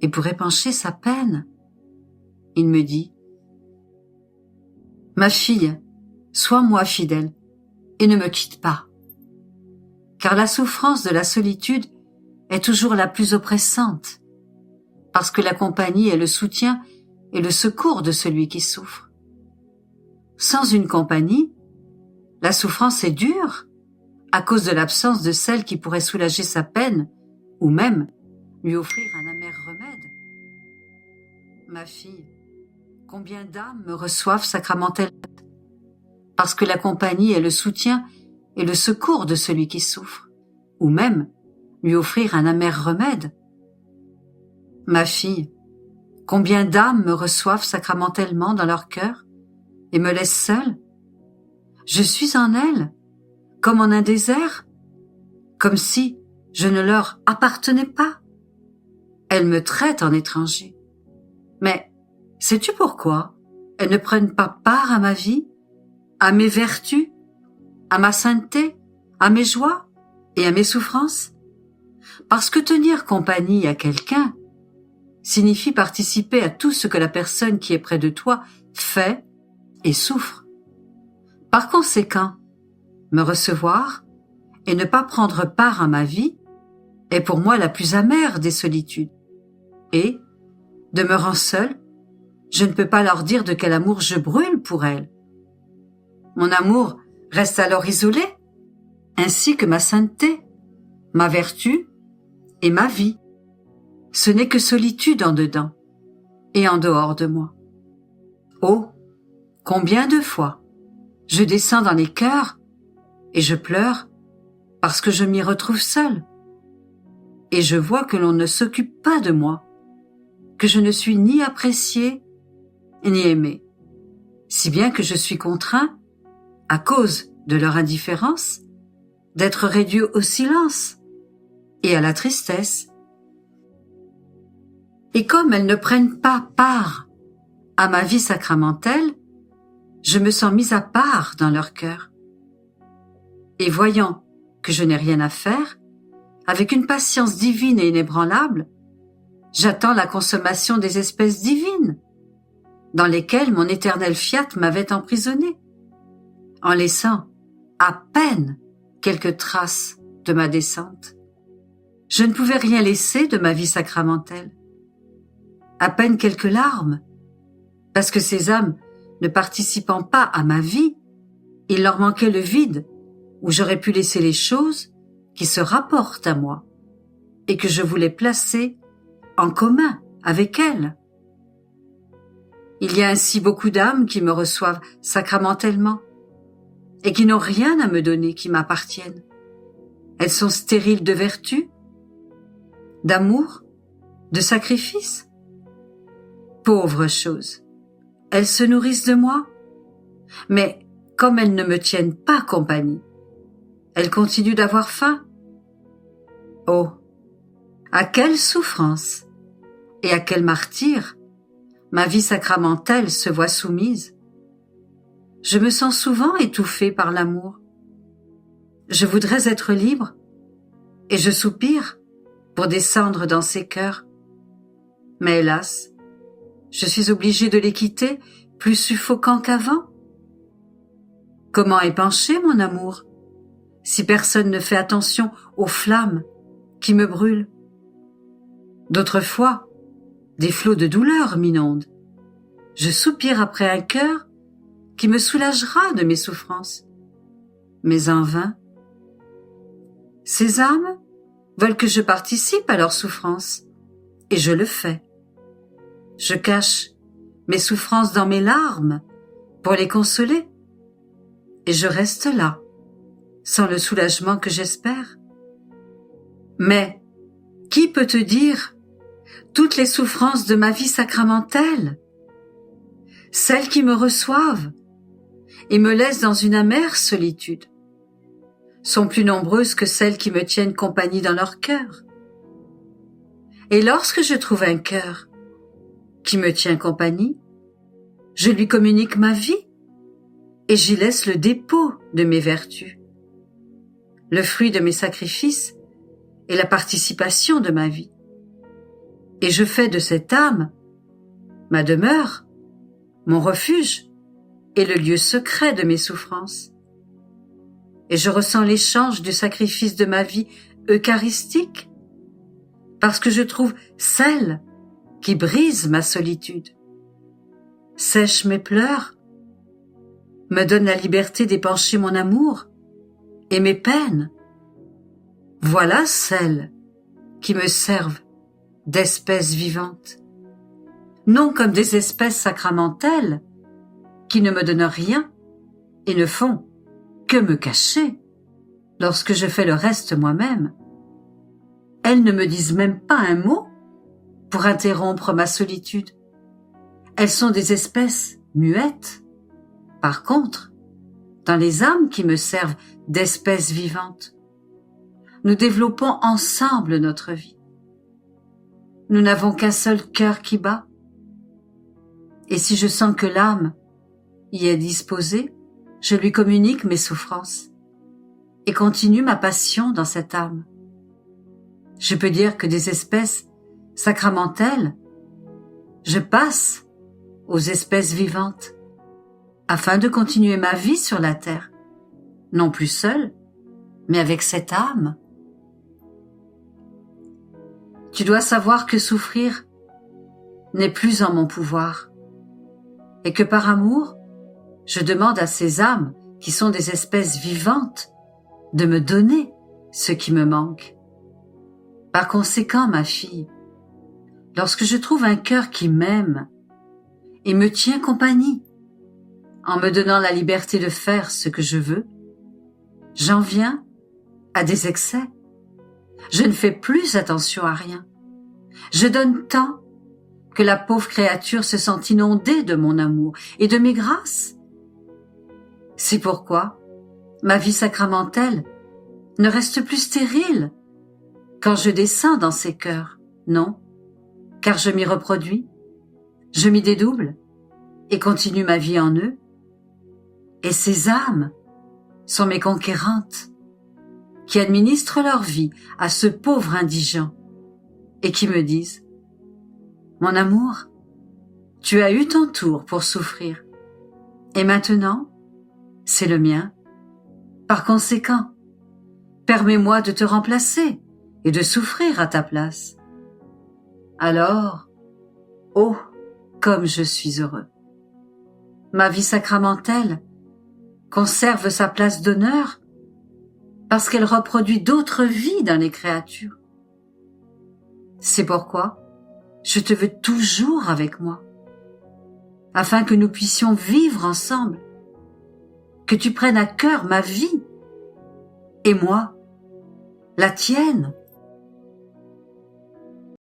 et pour épancher sa peine. Il me dit: « Ma fille, sois-moi fidèle et ne me quitte pas. Car la souffrance de la solitude est toujours la plus oppressante, parce que la compagnie est le soutien et le secours de celui qui souffre. Sans une compagnie, la souffrance est dure à cause de l'absence de celle qui pourrait soulager sa peine ou même lui offrir un amer remède. Ma fille, combien d'âmes me reçoivent sacramentellement, parce que la compagnie est le soutien et le secours de celui qui souffre, ou même lui offrir un amer remède. Ma fille, combien d'âmes me reçoivent sacramentellement dans leur cœur et me laissent seule. Je suis en elles, comme en un désert, comme si je ne leur appartenais pas. Elles me traitent en étranger. Mais sais-tu pourquoi elles ne prennent pas part à ma vie, à mes vertus, à ma sainteté, à mes joies et à mes souffrances? Parce que tenir compagnie à quelqu'un signifie participer à tout ce que la personne qui est près de toi fait et souffre. Par conséquent, me recevoir et ne pas prendre part à ma vie est pour moi la plus amère des solitudes. Et, demeurant seule, je ne peux pas leur dire de quel amour je brûle pour elles. Mon amour reste alors isolé, ainsi que ma sainteté, ma vertu et ma vie. Ce n'est que solitude en dedans et en dehors de moi. Oh, combien de fois je descends dans les cœurs et je pleure parce que je m'y retrouve seule. Et je vois que l'on ne s'occupe pas de moi, que je ne suis ni appréciée ni aimée, si bien que je suis contraint, à cause de leur indifférence, d'être réduit au silence et à la tristesse. Et comme elles ne prennent pas part à ma vie sacramentelle, je me sens mise à part dans leur cœur. Et voyant que je n'ai rien à faire, avec une patience divine et inébranlable, j'attends la consommation des espèces divines, dans lesquelles mon éternel fiat m'avait emprisonné, en laissant à peine quelques traces de ma descente. Je ne pouvais rien laisser de ma vie sacramentelle, à peine quelques larmes, parce que ces âmes ne participant pas à ma vie, il leur manquait le vide où j'aurais pu laisser les choses qui se rapportent à moi et que je voulais placer en commun avec elles. Il y a ainsi beaucoup d'âmes qui me reçoivent sacramentellement et qui n'ont rien à me donner qui m'appartienne. Elles sont stériles de vertu, d'amour, de sacrifice. Pauvres choses, elles se nourrissent de moi, mais comme elles ne me tiennent pas compagnie, elles continuent d'avoir faim. Oh, à quelle souffrance et à quel martyre ma vie sacramentelle se voit soumise. Je me sens souvent étouffée par l'amour. Je voudrais être libre et je soupire pour descendre dans ces cœurs. Mais hélas, je suis obligée de les quitter plus suffocant qu'avant. Comment épancher mon amour si personne ne fait attention aux flammes qui me brûlent? D'autres fois, des flots de douleur m'inondent. Je soupire après un cœur qui me soulagera de mes souffrances. Mais en vain. Ces âmes veulent que je participe à leurs souffrances, et je le fais. Je cache mes souffrances dans mes larmes pour les consoler, et je reste là, sans le soulagement que j'espère. Mais qui peut te dire toutes les souffrances de ma vie sacramentelle? Celles qui me reçoivent et me laissent dans une amère solitude sont plus nombreuses que celles qui me tiennent compagnie dans leur cœur. Et lorsque je trouve un cœur qui me tient compagnie, je lui communique ma vie et j'y laisse le dépôt de mes vertus, le fruit de mes sacrifices et la participation de ma vie. Et je fais de cette âme ma demeure, mon refuge et le lieu secret de mes souffrances. Et je ressens l'échange du sacrifice de ma vie eucharistique, parce que je trouve celle qui brise ma solitude, sèche mes pleurs, me donne la liberté d'épancher mon amour et mes peines. Voilà celles qui me servent d'espèces vivantes, non comme des espèces sacramentelles qui ne me donnent rien et ne font que me cacher lorsque je fais le reste moi-même. Elles ne me disent même pas un mot pour interrompre ma solitude. Elles sont des espèces muettes. Par contre, dans les âmes qui me servent d'espèces vivantes, nous développons ensemble notre vie. Nous n'avons qu'un seul cœur qui bat. Et si je sens que l'âme y est disposée, je lui communique mes souffrances et continue ma passion dans cette âme. Je peux dire que des espèces sacramentelles, je passe aux espèces vivantes afin de continuer ma vie sur la terre, non plus seule, mais avec cette âme. Tu dois savoir que souffrir n'est plus en mon pouvoir et que par amour, je demande à ces âmes qui sont des espèces vivantes de me donner ce qui me manque. Par conséquent, ma fille, lorsque je trouve un cœur qui m'aime et me tient compagnie, en me donnant la liberté de faire ce que je veux, j'en viens à des excès. Je ne fais plus attention à rien. Je donne tant que la pauvre créature se sent inondée de mon amour et de mes grâces. C'est pourquoi ma vie sacramentelle ne reste plus stérile quand je descends dans ces cœurs. Non, car je m'y reproduis, je m'y dédouble et continue ma vie en eux. Et ces âmes sont mes conquérantes qui administrent leur vie à ce pauvre indigent et qui me disent « Mon amour, tu as eu ton tour pour souffrir et maintenant, c'est le mien. Par conséquent, permets-moi de te remplacer et de souffrir à ta place. Alors, oh, comme je suis heureux. Ma vie sacramentelle conserve sa place d'honneur parce qu'elle reproduit d'autres vies dans les créatures. C'est pourquoi je te veux toujours avec moi, afin que nous puissions vivre ensemble, que tu prennes à cœur ma vie, et moi, la tienne,